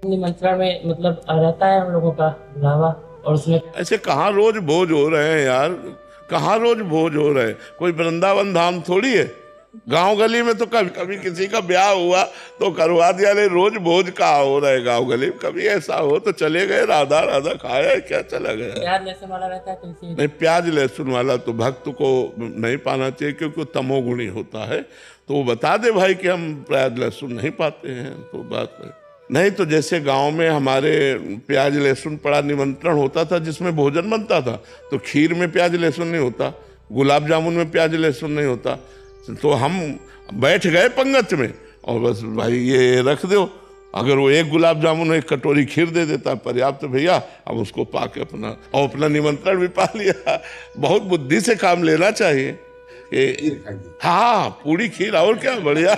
निमंत्रण में मतलब रहता है हम लोगों का बुलावा। और उसमें ऐसे कहाँ रोज भोज हो रहे हैं यार, कहाँ रोज भोज हो रहे हैं? कोई वृंदावन धाम थोड़ी है। गांव गली में तो कभी कभी किसी का ब्याह हुआ तो करवा दिया, ले रोज भोज कहाँ हो रहा है गांव गली में? कभी ऐसा हो तो चले गए, राधा राधा खाया, क्या चला गया? प्याज लहसुन वाला रहता है तो इसी। नहीं, प्याज लहसुन वाला तो भक्त को नहीं पाना चाहिए, क्योंकि वो तमोगुणी होता है। तो वो बता दे भाई कि हम प्याज लहसुन नहीं पाते हैं, तो बात है। नहीं तो जैसे गांव में हमारे प्याज लहसुन पड़ा निमंत्रण होता था जिसमें भोजन बनता था, तो खीर में प्याज लहसुन नहीं होता, गुलाब जामुन में प्याज लहसुन नहीं होता। तो हम बैठ गए पंगत में और बस भाई ये रख दो। अगर वो एक गुलाब जामुन एक कटोरी खीर दे देता पर्याप्त, तो भैया हम उसको पाके अपना निमंत्रण भी पा लिया। बहुत बुद्धि से काम लेना चाहिए। हाँ, पूरी खीर और क्या बढ़िया।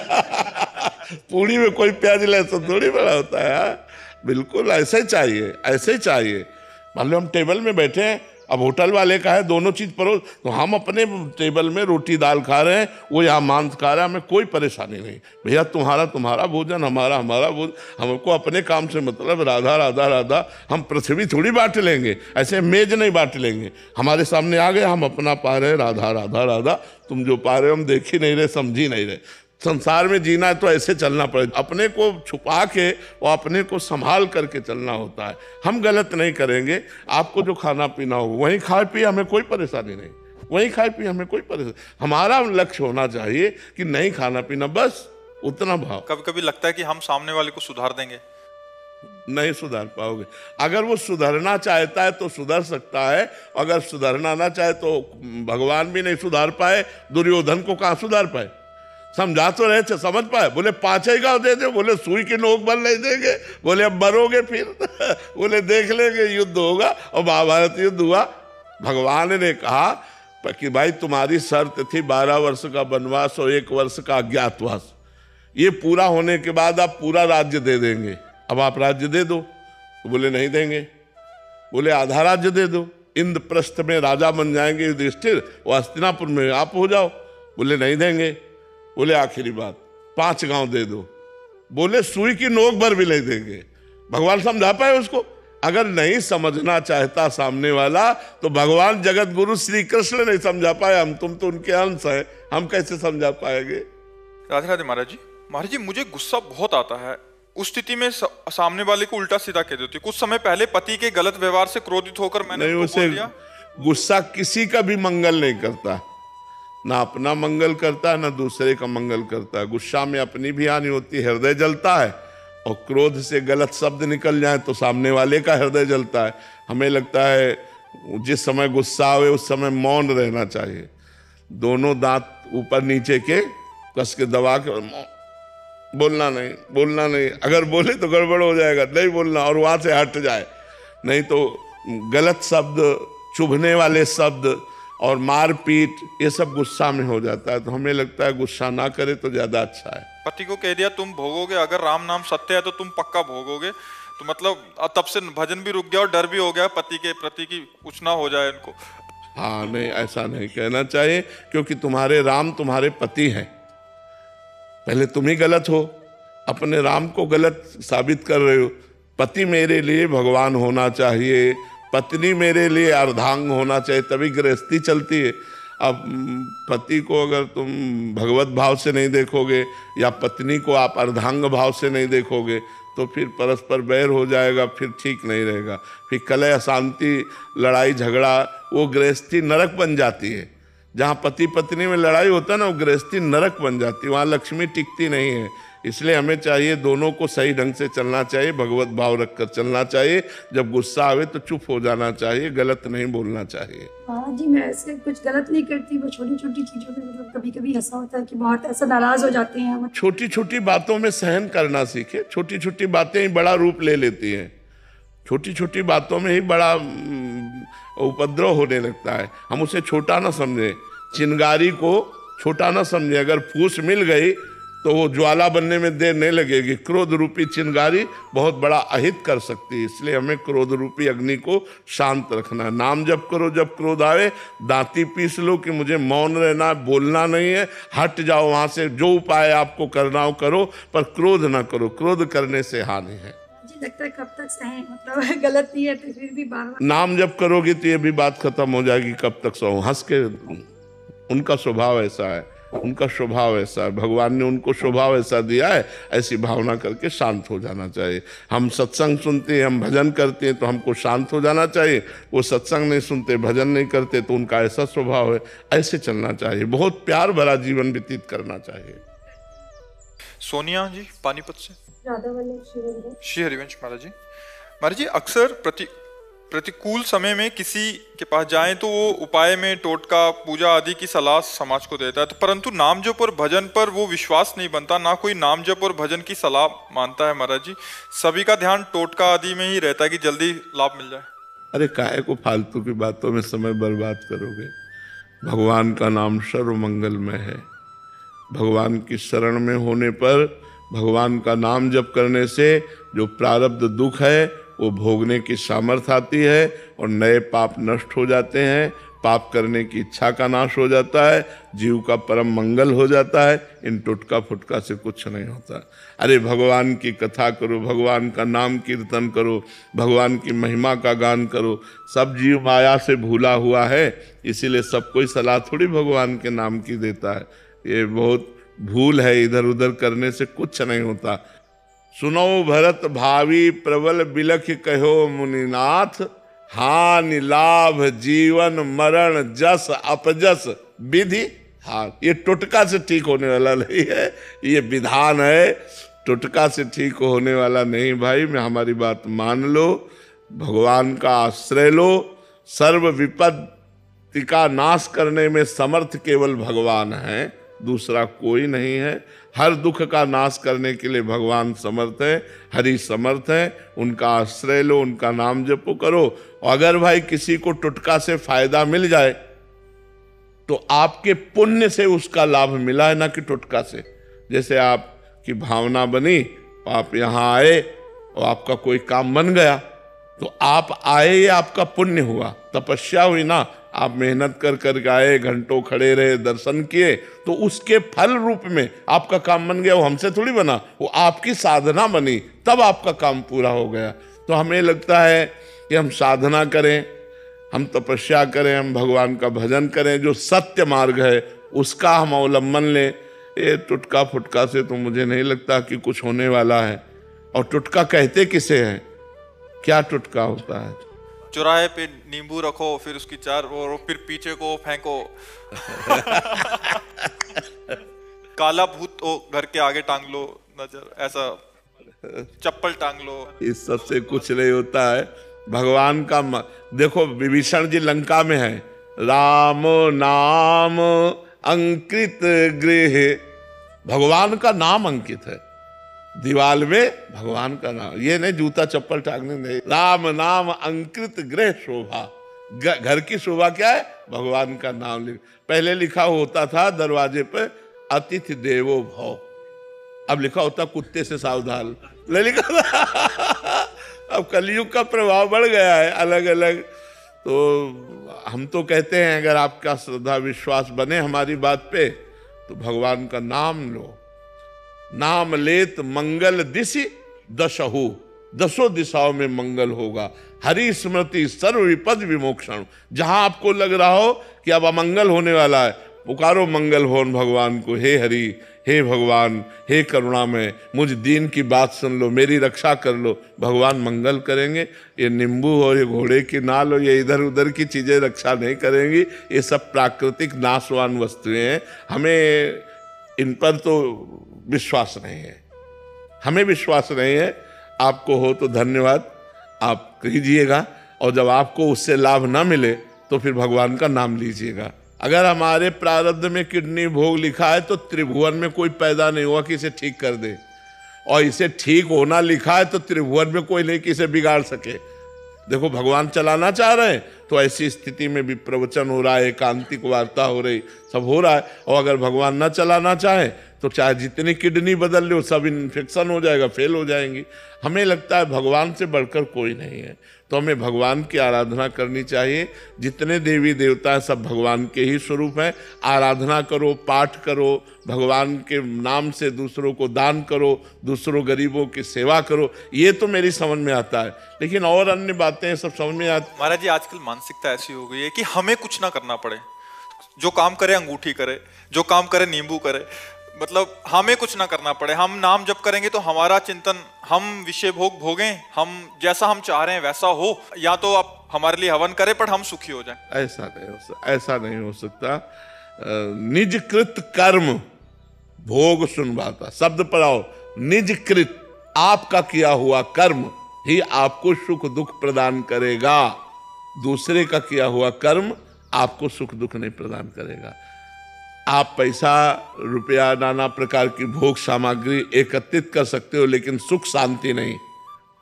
पूरी में कोई प्याज लहसुन थोड़ी बड़ा होता है। हाँ? बिल्कुल ऐसे ही चाहिए, ऐसे ही चाहिए। मान लो हम टेबल में बैठे हैं, अब होटल वाले का है दोनों चीज परोस, तो हम अपने टेबल में रोटी दाल खा रहे हैं, वो यहाँ मांस खा रहा है, हमें कोई परेशानी नहीं। भैया तुम्हारा तुम्हारा भोजन, हमारा हमारा भोजन, हमको अपने काम से मतलब। राधा राधा राधा। हम पृथ्वी थोड़ी बांट लेंगे, ऐसे मेज नहीं बांट लेंगे। हमारे सामने आ गए, हम अपना पा रहे हैं, राधा राधा राधा। तुम जो पा रहे हो हम देख ही नहीं रहे, समझ ही नहीं रहे। संसार में जीना है तो ऐसे चलना पड़ेगा, अपने को छुपा के और अपने को संभाल करके चलना होता है। हम गलत नहीं करेंगे, आपको जो खाना पीना हो वहीं खाए पिए, हमें कोई परेशानी नहीं। वहीं खाए पिए, हमें कोई परेशानी। हमारा लक्ष्य होना चाहिए कि नहीं खाना पीना, बस उतना भाव। कभी कभी लगता है कि हम सामने वाले को सुधार देंगे, नहीं सुधार पाओगे। अगर वो सुधरना चाहता है तो सुधर सकता है, अगर सुधरना ना चाहे तो भगवान भी नहीं सुधार पाए, दुर्योधन को कहाँ सुधार पाए? समझा तो रहे थे, समझ पाए? बोले 5 ही गाँव दे दे, बोले सुई की नोक बल नहीं देंगे, बोले अब मरोगे फिर। बोले देख लेंगे, युद्ध होगा। और महाभारत युद्ध हुआ। भगवान ने कहा कि भाई तुम्हारी शर्त थी 12 वर्ष का वनवास और 1 वर्ष का अज्ञातवास, ये पूरा होने के बाद आप पूरा राज्य दे देंगे, अब आप राज्य दे दो। तो बोले नहीं देंगे। बोले आधा राज्य दे दो, इंद्रप्रस्थ में राजा बन जाएंगे युधिष्ठिर, वो हस्तिनापुर में आप हो जाओ। बोले नहीं देंगे। बोले आखिरी बात 5 गांव दे दो। बोले सुई की नोक भर भी नहीं देंगे। भगवान समझा पाए उसको? अगर नहीं समझना चाहता सामने वाला तो भगवान जगत गुरु श्री कृष्ण नहीं समझा पाए, हम तुम तो उनके अंश हैं, हम कैसे समझा पाएंगे? राधे राधे महाराज जी। महाराज जी, मुझे गुस्सा बहुत आता है। उस स्थिति में सामने वाले को उल्टा सीधा कह देती। कुछ समय पहले पति के गलत व्यवहार से क्रोधित होकर मैंने नहीं, उसे बोल दिया। गुस्सा किसी का भी मंगल नहीं करता, ना अपना मंगल करता है ना दूसरे का मंगल करता है। गुस्सा में अपनी भी हानि होती है, हृदय जलता है। और क्रोध से गलत शब्द निकल जाए तो सामने वाले का हृदय जलता है। हमें लगता है जिस समय गुस्सा आवे उस समय मौन रहना चाहिए, दोनों दांत ऊपर नीचे के कस के दबा के, बोलना नहीं, बोलना नहीं। अगर बोले तो गड़बड़ हो जाएगा, नहीं बोलना, और वहां से हट जाए। नहीं तो गलत शब्द, चुभने वाले शब्द और मारपीट, ये सब गुस्सा में हो जाता है। तो हमें लगता है गुस्सा ना करे तो ज्यादा अच्छा है। पति को कह दिया तुम भोगोगे, अगर राम नाम सत्य है तो तुम पक्का भोगोगे। तो मतलब तब से भजन भी रुक गया और डर भी हो गया पति के प्रति की कुछ ना हो जाए इनको। हाँ, नहीं, ऐसा नहीं कहना चाहिए, क्योंकि तुम्हारे राम तुम्हारे पति हैं। पहले तुम ही गलत हो, अपने राम को गलत साबित कर रहे हो। पति मेरे लिए भगवान होना चाहिए, पत्नी मेरे लिए अर्धांग होना चाहिए, तभी गृहस्थी चलती है। अब पति को अगर तुम भगवत भाव से नहीं देखोगे या पत्नी को आप अर्धांग भाव से नहीं देखोगे तो फिर परस्पर बैर हो जाएगा, फिर ठीक नहीं रहेगा। फिर कलह, अशांति, लड़ाई झगड़ा, वो गृहस्थी नरक बन जाती है। जहाँ पति पत्नी में लड़ाई होता है ना, वो गृहस्थी नरक बन जाती है, वहाँ लक्ष्मी टिकती नहीं है। इसलिए हमें चाहिए दोनों को सही ढंग से चलना चाहिए, भगवत भाव रखकर चलना चाहिए। जब गुस्सा आवे तो चुप हो जाना चाहिए, गलत नहीं बोलना चाहिए। हाँ जी, मैं ऐसे कुछ गलत नहीं करती, वो छोटी छोटी चीज़ों पे मतलब कभी कभी ऐसा होता है कि बहुत ऐसा नाराज हो जाते हैं। छोटी छोटी बातों में सहन करना सीखे। छोटी छोटी बातें ही बड़ा रूप ले लेती हैं, छोटी छोटी बातों में ही बड़ा उपद्रव होने लगता है। हम उसे छोटा ना समझें, चिंगारी को छोटा ना समझें। अगर फूस मिल गई तो वो ज्वाला बनने में देर नहीं लगेगी। क्रोध रूपी चिंगारी बहुत बड़ा अहित कर सकती है, इसलिए हमें क्रोध रूपी अग्नि को शांत रखना है। नाम जप करो, जब क्रोध आवे दांती पीस लो कि मुझे मौन रहना, बोलना नहीं है, हट जाओ वहां से। जो उपाय आपको करना हो करो, पर क्रोध ना करो, क्रोध करने से हानि है। जी मुझे लगता है कब तक सहें, मतलब गलत नहीं है तो फिर भी बार बार नाम जब करोगी तो ये भी बात खत्म हो जाएगी, कब तक सहो। हंस के, उनका स्वभाव ऐसा है, उनका स्वभाव ऐसा है, भगवान ने उनको स्वभाव ऐसा दिया है, ऐसी भावना करके शांत हो जाना चाहिए। हम सत्संग सुनते हैं, हम भजन करते हैं तो हमको शांत हो जाना चाहिए। वो सत्संग नहीं सुनते, भजन नहीं करते तो उनका ऐसा स्वभाव है, ऐसे चलना चाहिए। बहुत प्यार भरा जीवन व्यतीत करना चाहिए। सोनिया जी पानीपत से। राधा वल्लभ श्री हरिवंश। श्री हरिवंश महाराज जी। महाराज जी, अक्सर प्रतिकूल समय में किसी के पास जाएं तो वो उपाय में टोटका पूजा आदि की सलाह समाज को देता है, तो परंतु नाम जप और भजन पर वो विश्वास नहीं बनता, ना कोई नाम जप और भजन की सलाह मानता है। महाराज जी, सभी का ध्यान टोटका आदि में ही रहता है कि जल्दी लाभ मिल जाए। अरे काहे को फालतू की बातों में समय बर्बाद करोगे? भगवान का नाम सर्व मंगलमय है। भगवान की शरण में होने पर, भगवान का नाम जप करने से जो प्रारब्ध दुख है वो भोगने की सामर्थ्य आती है और नए पाप नष्ट हो जाते हैं, पाप करने की इच्छा का नाश हो जाता है, जीव का परम मंगल हो जाता है। इन टुटका फुटका से कुछ नहीं होता। अरे भगवान की कथा करो, भगवान का नाम कीर्तन करो, भगवान की महिमा का गान करो। सब जीव माया से भूला हुआ है, इसीलिए सब कोई सलाह थोड़ी भगवान के नाम की देता है। ये बहुत भूल है, इधर उधर करने से कुछ नहीं होता। सुनो भरत भावी प्रबल बिलख कहो मुनिनाथ, हानि लाभ जीवन मरण जस अपजस विधि हाथ। ये टुटका से ठीक होने वाला नहीं है, ये विधान है, टुटका से ठीक होने वाला नहीं। भाई मैं हमारी बात मान लो, भगवान का आश्रय लो। सर्व विपत्ति का नाश करने में समर्थ केवल भगवान है, दूसरा कोई नहीं है। हर दुख का नाश करने के लिए भगवान समर्थ है, हरि समर्थ है। उनका आश्रय लो, उनका नाम जपो करो। अगर भाई किसी को टुटका से फायदा मिल जाए तो आपके पुण्य से उसका लाभ मिला है, ना कि टुटका से। जैसे आपकी भावना बनी, आप यहाँ आए और आपका कोई काम बन गया, तो आप आए, ये आपका पुण्य हुआ, तपस्या हुई ना। आप मेहनत कर कर आए, घंटों खड़े रहे, दर्शन किए, तो उसके फल रूप में आपका काम बन गया। वो हमसे थोड़ी बना, वो आपकी साधना बनी, तब आपका काम पूरा हो गया। तो हमें लगता है कि हम साधना करें, हम तपस्या करें, हम भगवान का भजन करें, जो सत्य मार्ग है उसका हम अवलंबन लें। ये टुटका फुटका से तो मुझे नहीं लगता कि कुछ होने वाला है। और टुटका कहते किसे हैं? क्या टुटका होता है? चौराहे पे नींबू रखो, फिर उसकी चार और फिर पीछे को फेंको। काला भूत हो घर के आगे टांग लो, नजर ऐसा चप्पल टांग लो। इस सब से कुछ नहीं होता है। भगवान का देखो, विभीषण जी लंका में है, राम नाम अंकित गृह, भगवान का नाम अंकित है दीवाल में, भगवान का नाम। ये नहीं जूता चप्पल टांगने नहीं, राम नाम अंकित गृह शोभा। घर की शोभा क्या है? भगवान का नाम पहले लिखा होता था दरवाजे पे अतिथि देवो भव, अब लिखा होता कुत्ते से सावधान, नहीं लिखा था। अब कलयुग का प्रभाव बढ़ गया है अलग अलग। तो हम तो कहते हैं अगर आपका श्रद्धा विश्वास बने हमारी बात पे, तो भगवान का नाम लो। नाम लेत मंगल दिशि दशहु, दसों दिशाओं में मंगल होगा। हरि स्मृति सर्व विपद विमोक्षण। जहां आपको लग रहा हो कि अब अमंगल होने वाला है, पुकारो मंगल भवन भगवान को, हे हरि, हे भगवान, हे करुणामय, मुझ दीन की बात सुन लो, मेरी रक्षा कर लो। भगवान मंगल करेंगे। ये नींबू और ये घोड़े की नाल और ये इधर उधर की चीजें रक्षा नहीं करेंगी। ये सब प्राकृतिक नाशवान वस्तुएं हैं, हमें इन पर तो विश्वास नहीं है, हमें विश्वास नहीं है। आपको हो तो धन्यवाद, आप कीजिएगा, और जब आपको उससे लाभ ना मिले तो फिर भगवान का नाम लीजिएगा। अगर हमारे प्रारब्ध में किडनी भोग लिखा है तो त्रिभुवन में कोई पैदा नहीं हुआ कि इसे ठीक कर दे, और इसे ठीक होना लिखा है तो त्रिभुवन में कोई नहीं कि इसे बिगाड़ सके। देखो भगवान चलाना चाह रहे हैं तो ऐसी स्थिति में भी प्रवचन हो रहा है, एकांतिक वार्ता हो रही, सब हो रहा है। और अगर भगवान न चलाना चाहे तो चाहे जितनी किडनी बदल लो सब इन्फेक्शन हो जाएगा, फेल हो जाएंगी। हमें लगता है भगवान से बढ़कर कोई नहीं है, तो हमें भगवान की आराधना करनी चाहिए। जितने देवी देवता हैं सब भगवान के ही स्वरूप हैं। आराधना करो, पाठ करो, भगवान के नाम से दूसरों को दान करो, दूसरों गरीबों की सेवा करो, ये तो मेरी समझ में आता है। लेकिन और अन्य बातें सब समझ में आती। महाराज जी आजकल मानसिकता ऐसी हो गई है कि हमें कुछ ना करना पड़े, जो काम करे अंगूठी करे, जो काम करे नींबू करे, मतलब हमें कुछ ना करना पड़े। हम नाम जप करेंगे तो हमारा चिंतन, हम विषय भोग भोगें, हम जैसा हम चाह रहे हैं वैसा हो, या तो आप हमारे लिए हवन करें पर हम सुखी हो जाएं। ऐसा नहीं हो सकता। निज कृत कर्म भोग सुनवाता, शब्द पर आओ, निज कृत, आपका किया हुआ कर्म ही आपको सुख दुख प्रदान करेगा। दूसरे का किया हुआ कर्म आपको सुख दुख नहीं प्रदान करेगा। आप पैसा रुपया नाना प्रकार की भोग सामग्री एकत्रित कर सकते हो, लेकिन सुख शांति नहीं,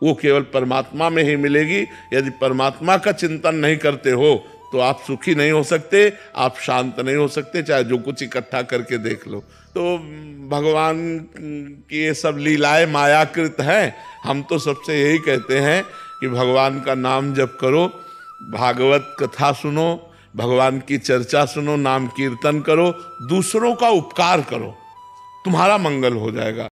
वो केवल परमात्मा में ही मिलेगी। यदि परमात्मा का चिंतन नहीं करते हो तो आप सुखी नहीं हो सकते, आप शांत नहीं हो सकते, चाहे जो कुछ इकट्ठा करके देख लो। तो भगवान की ये सब लीलाएं मायाकृत हैं। हम तो सबसे यही कहते हैं कि भगवान का नाम जप करो, भागवत कथा सुनो, भगवान की चर्चा सुनो, नाम कीर्तन करो, दूसरों का उपकार करो, तुम्हारा मंगल हो जाएगा।